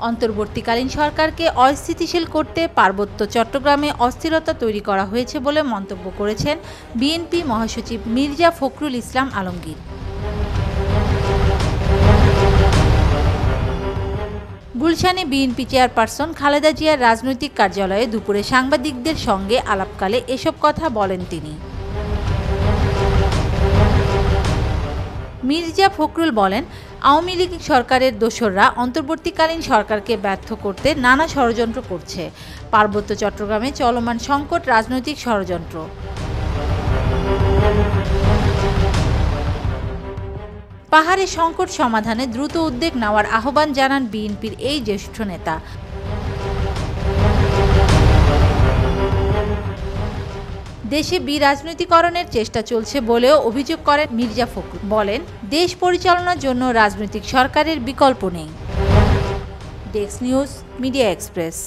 অন্তর্বর্তীকালীন সরকারকে অস্থিতিশীল করতে পার্বত্য চট্টগ্রামে অস্থিরতা তৈরি করা হয়েছে বলে মন্তব্য করেছেন বিএনপি মহাসচিব মির্জা ফখরুল ইসলাম আলমগীর। গুলশানে বিএনপি চেয়ারপারসন খালেদা জিয়ার রাজনৈতিক কার্যালয়ে দুপুরে সাংবাদিকদের সঙ্গে আলাপকালে এসব কথা বলেন তিনি। মির্জা ফখরুল বলেন, আওয়ামী লীগ সরকারের দোসররা অন্তর্বর্তীকালীন সরকারকে ব্যর্থ করতে নানা ষড়যন্ত্র করছে। পার্বত্য চট্টগ্রামে চলমান সংকট রাজনৈতিক ষড়যন্ত্র। পাহাড়ে সংকট সমাধানে দ্রুত উদ্যোগ নেওয়ার আহ্বান জানান বিএনপির এই জ্যেষ্ঠ নেতা। দেশে বিরাজনৈতিকরণের চেষ্টা চলছে বলেও অভিযোগ করেন মির্জা ফখরুল। বলেন, দেশ পরিচালনার জন্য রাজনৈতিক সরকারের বিকল্প নেই। Desk news, media express.